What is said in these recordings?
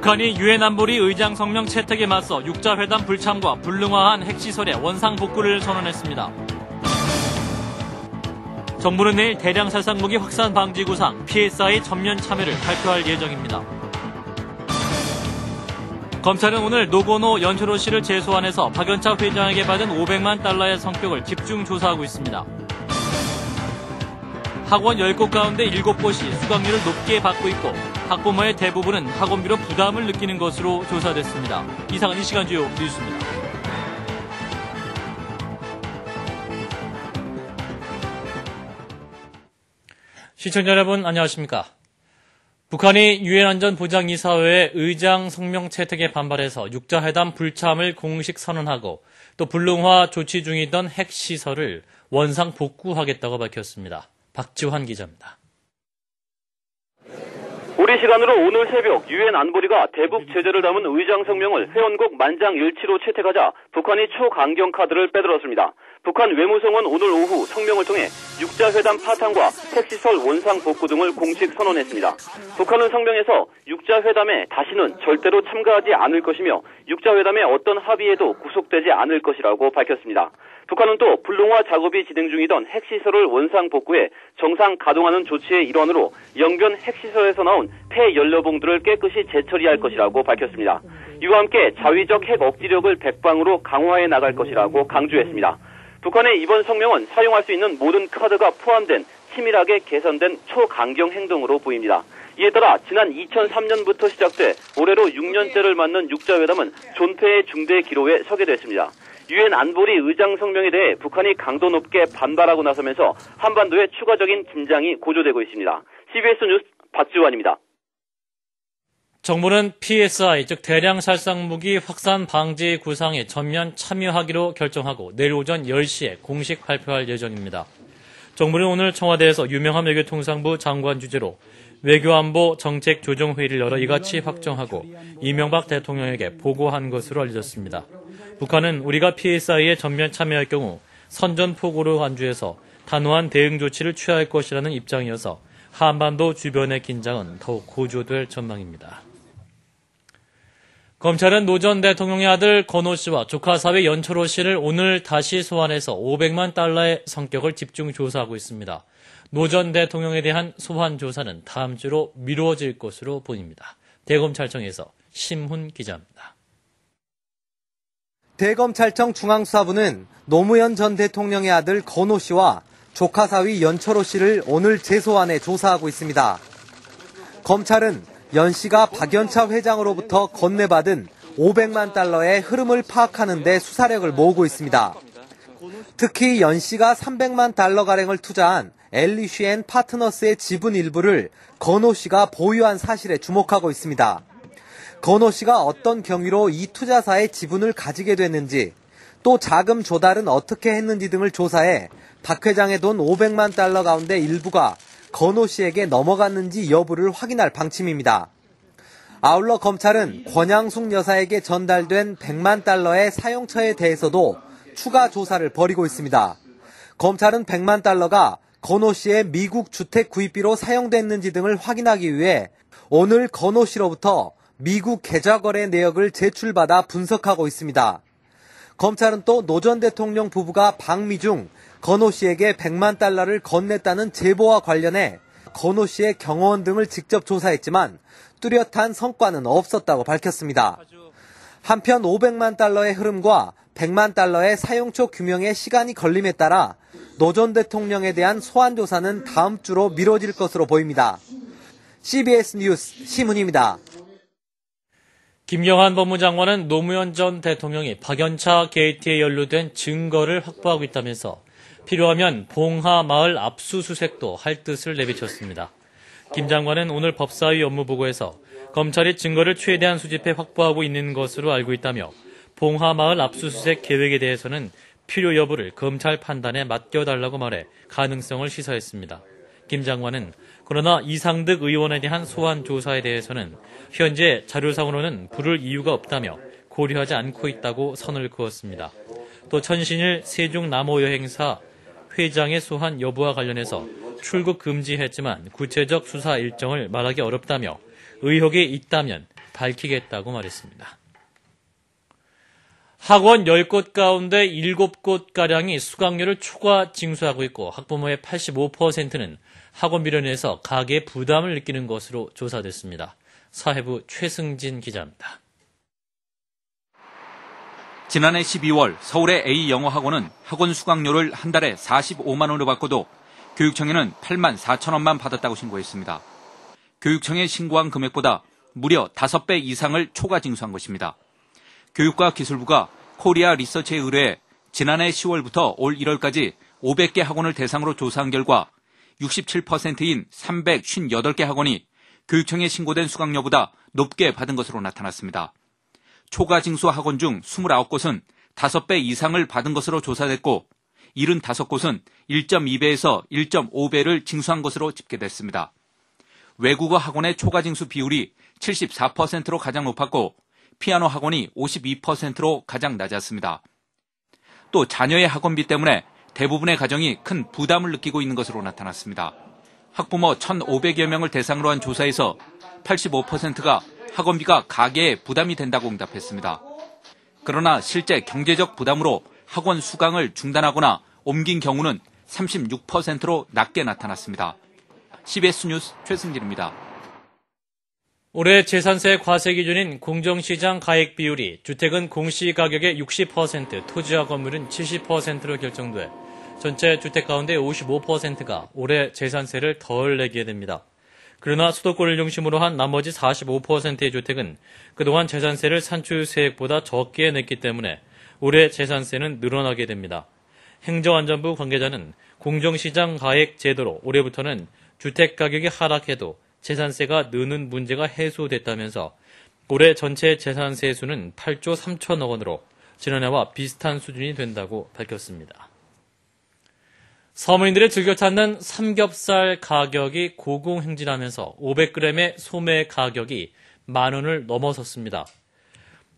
북한이 유엔 안보리 의장 성명 채택에 맞서 육자회담 불참과 불능화한 핵시설의 원상 복구를 선언했습니다. 정부는 내일 대량 살상무기 확산 방지 구상 PSI 전면 참여를 발표할 예정입니다. 검찰은 오늘 노건호 연철호 씨를 재소환해서 박연차 회장에게 받은 500만 달러의 성격을 집중 조사하고 있습니다. 학원 10곳 가운데 7곳이 수강료를 높게 받고 있고 학부모의 대부분은 학원비로 부담을 느끼는 것으로 조사됐습니다. 이상은 이 시간 주요 뉴스입니다. 시청자 여러분 안녕하십니까? 북한이 유엔 안전보장이사회의 의장 성명 채택에 반발해서 육자회담 불참을 공식 선언하고 또 불능화 조치 중이던 핵시설을 원상 복구하겠다고 밝혔습니다. 박지환 기자입니다. 우리 시간으로 오늘 새벽 유엔 안보리가 대북 제재를 담은 의장 성명을 회원국 만장일치로 채택하자 북한이 초강경 카드를 빼들었습니다. 북한 외무성은 오늘 오후 성명을 통해 육자회담 파탄과 핵시설 원상 복구 등을 공식 선언했습니다. 북한은 성명에서 육자회담에 다시는 절대로 참가하지 않을 것이며 육자회담의 어떤 합의에도 구속되지 않을 것이라고 밝혔습니다. 북한은 또 불능화 작업이 진행 중이던 핵시설을 원상 복구해 정상 가동하는 조치의 일환으로 영변 핵시설에서 나온 폐연료봉들을 깨끗이 재처리할 것이라고 밝혔습니다. 이와 함께 자위적 핵 억지력을 백방으로 강화해 나갈 것이라고 강조했습니다. 북한의 이번 성명은 사용할 수 있는 모든 카드가 포함된 치밀하게 개선된 초강경 행동으로 보입니다. 이에 따라 지난 2003년부터 시작돼 올해로 6년째를 맞는 육자회담은 존폐의 중대 기로에 서게 됐습니다. 유엔 안보리 의장 성명에 대해 북한이 강도 높게 반발하고 나서면서 한반도에 추가적인 긴장이 고조되고 있습니다. CBS 뉴스 박지환입니다. 정부는 PSI, 즉 대량 살상무기 확산 방지 구상에 전면 참여하기로 결정하고 내일 오전 10시에 공식 발표할 예정입니다. 정부는 오늘 청와대에서 유명한 외교통상부 장관 주재로 외교안보 정책조정회의를 열어 이같이 확정하고 이명박 대통령에게 보고한 것으로 알려졌습니다. 북한은 우리가 PSI에 전면 참여할 경우 선전포고로 간주해서 단호한 대응 조치를 취할 것이라는 입장이어서 한반도 주변의 긴장은 더욱 고조될 전망입니다. 검찰은 노 전 대통령의 아들 건호 씨와 조카 사위 연철호 씨를 오늘 다시 소환해서 500만 달러의 성격을 집중 조사하고 있습니다. 노 전 대통령에 대한 소환 조사는 다음 주로 미뤄질 것으로 보입니다. 대검찰청에서 심훈 기자입니다. 대검찰청 중앙수사부는 노무현 전 대통령의 아들 건호 씨와 조카 사위 연철호 씨를 오늘 재소환해 조사하고 있습니다. 검찰은 연 씨가 박연차 회장으로부터 건네받은 500만 달러의 흐름을 파악하는 데 수사력을 모으고 있습니다. 특히 연 씨가 300만 달러가량을 투자한 엘리쉬 & 파트너스의 지분 일부를 건호 씨가 보유한 사실에 주목하고 있습니다. 건호 씨가 어떤 경위로 이 투자사의 지분을 가지게 됐는지, 또 자금 조달은 어떻게 했는지 등을 조사해 박 회장의 돈 500만 달러 가운데 일부가 건호 씨에게 넘어갔는지 여부를 확인할 방침입니다. 아울러 검찰은 권양숙 여사에게 전달된 100만 달러의 사용처에 대해서도 추가 조사를 벌이고 있습니다. 검찰은 100만 달러가 건호 씨의 미국 주택 구입비로 사용됐는지 등을 확인하기 위해 오늘 건호 씨로부터 미국 계좌거래 내역을 제출받아 분석하고 있습니다. 검찰은 또 노 전 대통령 부부가 방미 중 건호 씨에게 100만 달러를 건넸다는 제보와 관련해 건호 씨의 경호원 등을 직접 조사했지만 뚜렷한 성과는 없었다고 밝혔습니다. 한편 500만 달러의 흐름과 100만 달러의 사용처 규명에 시간이 걸림에 따라 노 전 대통령에 대한 소환 조사는 다음 주로 미뤄질 것으로 보입니다. CBS 뉴스 심훈입니다. 김경환 법무장관은 노무현 전 대통령이 박연차 게이트에 연루된 증거를 확보하고 있다면서 필요하면 봉하마을 압수수색도 할 뜻을 내비쳤습니다. 김 장관은 오늘 법사위 업무보고에서 검찰이 증거를 최대한 수집해 확보하고 있는 것으로 알고 있다며 봉하마을 압수수색 계획에 대해서는 필요 여부를 검찰 판단에 맡겨달라고 말해 가능성을 시사했습니다. 김 장관은 그러나 이상득 의원에 대한 소환 조사에 대해서는 현재 자료상으로는 부를 이유가 없다며 고려하지 않고 있다고 선을 그었습니다. 또 천신일 세종남호여행사 회장의 소환 여부와 관련해서 출국 금지했지만 구체적 수사 일정을 말하기 어렵다며 의혹이 있다면 밝히겠다고 말했습니다. 학원 10곳 가운데 7곳가량이 수강료를 초과 징수하고 있고 학부모의 85%는 학원비로 인해서 가계 부담을 느끼는 것으로 조사됐습니다. 사회부 최승진 기자입니다. 지난해 12월 서울의 A 영어학원은 학원 수강료를 한 달에 45만 원을 받고도 교육청에는 8만 4천 원만 받았다고 신고했습니다. 교육청에 신고한 금액보다 무려 5배 이상을 초과 징수한 것입니다. 교육과 기술부가 코리아 리서치에 의뢰해 지난해 10월부터 올 1월까지 500개 학원을 대상으로 조사한 결과 67%인 358개 학원이 교육청에 신고된 수강료보다 높게 받은 것으로 나타났습니다. 초과 징수 학원 중 29곳은 5배 이상을 받은 것으로 조사됐고 75곳은 1.2배에서 1.5배를 징수한 것으로 집계됐습니다. 외국어 학원의 초과 징수 비율이 74%로 가장 높았고 피아노 학원이 52%로 가장 낮았습니다. 또 자녀의 학원비 때문에 대부분의 가정이 큰 부담을 느끼고 있는 것으로 나타났습니다. 학부모 1,500여 명을 대상으로 한 조사에서 85%가 학원비가 가계에 부담이 된다고 응답했습니다. 그러나 실제 경제적 부담으로 학원 수강을 중단하거나 옮긴 경우는 36%로 낮게 나타났습니다. CBS 뉴스 최승진입니다. 올해 재산세 과세 기준인 공정시장 가액 비율이 주택은 공시가격의 60%, 토지와 건물은 70%로 결정돼 전체 주택 가운데 55%가 올해 재산세를 덜 내게 됩니다. 그러나 수도권을 중심으로 한 나머지 45%의 주택은 그동안 재산세를 산출세액보다 적게 냈기 때문에 올해 재산세는 늘어나게 됩니다. 행정안전부 관계자는 공정시장 가액 제도로 올해부터는 주택 가격이 하락해도 재산세가 느는 문제가 해소됐다면서 올해 전체 재산세 수는 8조 3천억 원으로 지난해와 비슷한 수준이 된다고 밝혔습니다. 서민들이 즐겨 찾는 삼겹살 가격이 고공행진하면서 500g의 소매 가격이 10,000원을 넘어섰습니다.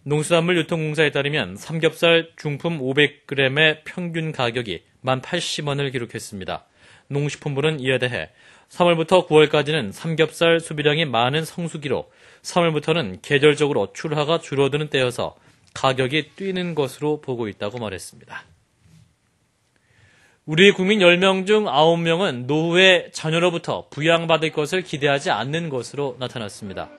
농수산물 유통공사에 따르면 삼겹살 중품 500g의 평균 가격이 1,080원을 기록했습니다. 농식품부는 이에 대해 3월부터 9월까지는 삼겹살 소비량이 많은 성수기로 3월부터는 계절적으로 출하가 줄어드는 때여서 가격이 뛰는 것으로 보고 있다고 말했습니다. 우리 국민 10명 중 9명은 노후에 자녀로부터 부양받을 것을 기대하지 않는 것으로 나타났습니다.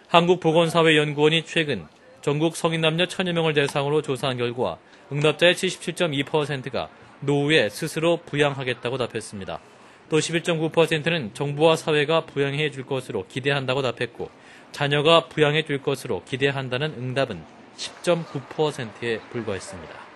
한국보건사회연구원이 최근 전국 성인 남녀 1,000여 명을 대상으로 조사한 결과 응답자의 77.2%가 노후에 스스로 부양하겠다고 답했습니다. 또 11.9%는 정부와 사회가 부양해 줄 것으로 기대한다고 답했고 자녀가 부양해 줄 것으로 기대한다는 응답은 10.9%에 불과했습니다.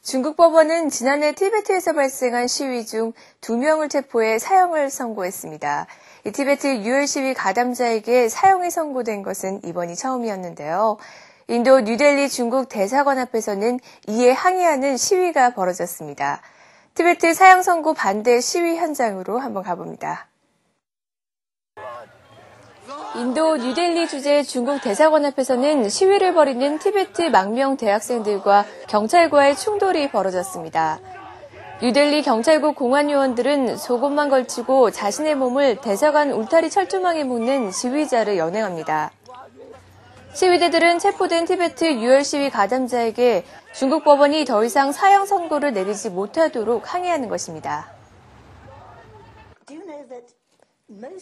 중국 법원은 지난해 티베트에서 발생한 시위 중 2명을 체포해 사형을 선고했습니다. 이 티베트 유혈 시위 가담자에게 사형이 선고된 것은 이번이 처음이었는데요. 인도 뉴델리 중국 대사관 앞에서는 이에 항의하는 시위가 벌어졌습니다. 티베트 사형 선고 반대 시위 현장으로 한번 가봅니다. 인도 뉴델리 주재 중국 대사관 앞에서는 시위를 벌이는 티베트 망명 대학생들과 경찰과의 충돌이 벌어졌습니다. 뉴델리 경찰국 공안 요원들은 속옷만 걸치고 자신의 몸을 대사관 울타리 철조망에 묶는 지휘자를 연행합니다. 시위대들은 체포된 티베트 유혈 시위 가담자에게 중국 법원이 더 이상 사형 선고를 내리지 못하도록 항의하는 것입니다.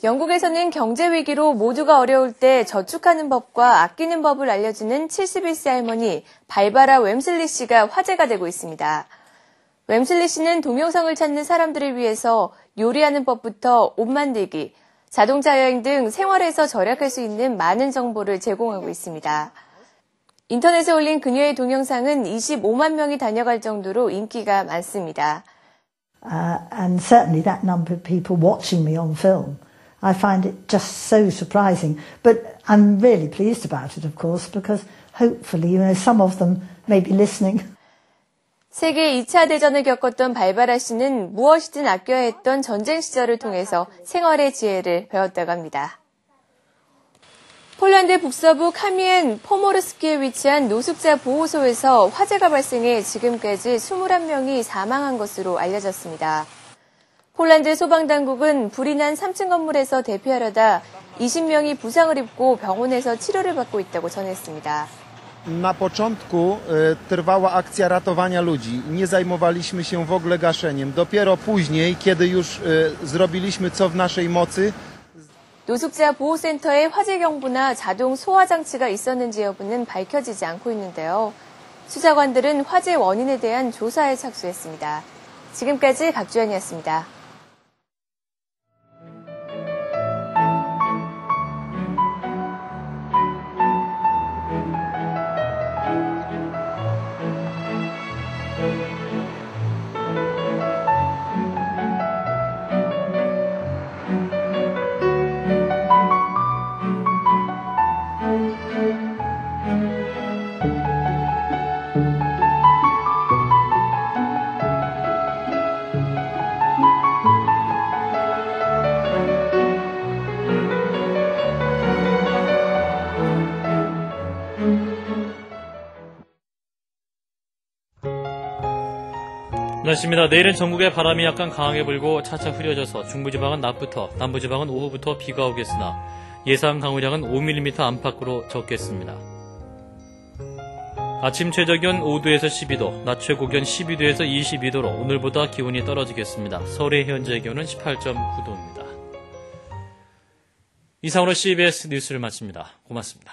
영국에서는 경제 위기로 모두가 어려울 때 저축하는 법과 아끼는 법을 알려주는 71세 할머니 발바라 웸슬리 씨가 화제가 되고 있습니다. 웸슬리 씨는 동영상을 찾는 사람들을 위해서 요리하는 법부터 옷 만들기, 자동차 여행 등 생활에서 절약할 수 있는 많은 정보를 제공하고 있습니다. 인터넷에 올린 그녀의 동영상은 25만 명이 다녀갈 정도로 인기가 많습니다. And certainly that number of people watching me on film, I find it just so surprising. But I'm really pleased about it, of course, because hopefully, some of them may be listening. 세계 2차 대전을 겪었던 발바라 씨는 무엇이든 아껴야 했던 전쟁 시절을 통해서 생활의 지혜를 배웠다고 합니다. 폴란드 북서부 카미엔 포모르스키에 위치한 노숙자 보호소에서 화재가 발생해 지금까지 21명이 사망한 것으로 알려졌습니다. 폴란드 소방당국은 불이 난 3층 건물에서 대피하려다 20명이 부상을 입고 병원에서 치료를 받고 있다고 전했습니다. Na początku trwała akcja ratowania ludzi. Nie zajmowaliśmy się w ogóle gaszeniem. Dopiero później, kiedy już zrobiliśmy co w naszej mocy. 노숙자 보호센터에 화재 경보나 자동 소화 장치가 있었는지 여부는 밝혀지지 않고 있는데요. 수사관들은 화재 원인에 대한 조사에 착수했습니다. 지금까지 박주연이었습니다. 날씨입니다. 내일은 전국에 바람이 약간 강하게 불고 차차 흐려져서 중부지방은 낮부터, 남부지방은 오후부터 비가 오겠으나 예상 강우량은 5mm 안팎으로 적겠습니다. 아침 최저기온 5도에서 12도, 낮 최고기온 12도에서 22도로 오늘보다 기온이 떨어지겠습니다. 서울의 현재 기온은 18.9도입니다. 이상으로 CBS 뉴스를 마칩니다. 고맙습니다.